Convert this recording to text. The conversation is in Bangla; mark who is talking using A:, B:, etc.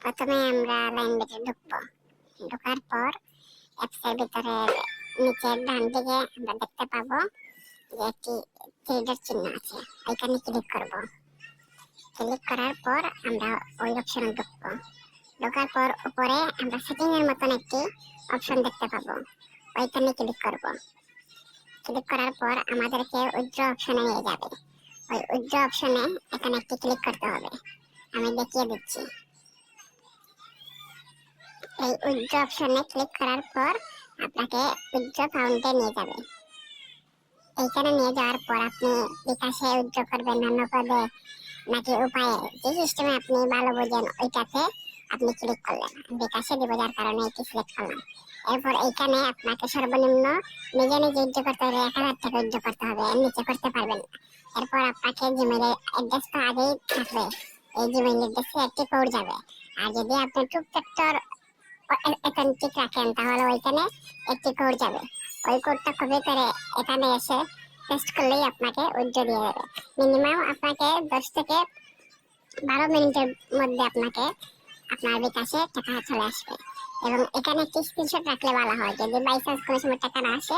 A: প্রথমে আমরা লাইন বেটে ঢুকবো। ঢোকার পর অ্যাপসের ভিতরে নিচের ডান দিকে আমরা দেখতে পাবো যে একটি থ্রিডের চিহ্ন আছে, ওইখানে ক্লিক করব। ক্লিক করার পর আমরা ওই অপশনে ঢুকবো। ঢোকার পর উপরে আমরা সেটিং এর মতন একটি অপশন দেখতে পাবো, ওইখানে ক্লিক করব। ক্লিক করার পর আমাদেরকে উইথড্র অপশনে নিয়ে যাবে। ওই উইথড্র অপশনে এখানে একটি ক্লিক করতে হবে, আমি দেখিয়ে দিচ্ছি। এই উইথড্র অপশনে ক্লিক করার পর আপনাকে উইথড্র ফাউন্ডে নিয়ে যাবে। এইখানে নিয়ে যাওয়ার পর আপনি বিকাশে উইথড্র করবেন না নগদে নাকি উপায়ে, যে সিস্টেমে আপনি ভালো বোঝেন ওইটাতে আপনি ক্লিক করলেন। বিকাশে দিব যার কারণে এটি সিলেক্ট করলাম। এরপর এইখানে আপনাকে সর্বনিম্ন নিজে নিজে উইথড্র করতে হলে 1000 টাকা উইথড্র করতে হবে, এর নিচে করতে পারবেন না। এরপর আপনাকে জিমেইলের অ্যাড্রেস তো আগেই থাকবে, এই জিমেইল অ্যাড্রেসে একটি কোড যাবে। আর যদি আপনি টু ফ্যাক্টর অথেন্টিক রাখেন তাহলে ওইখানে একটি কোড যাবে, ওই কোডটা কপি করে এখানে এসে পেস্ট করলেই আপনাকে উইথড্র দিয়ে দেবে। মিনিমাম আপনাকে 10 থেকে 12 মিনিটের মধ্যে আপনাকে আপনার বিকাশে টাকা চলে আসবে। এবং এখানে একটি স্ক্রিনশট রাখলে ভালো হয়, যদি বাই চান্স কোনো সময় টাকা না আসে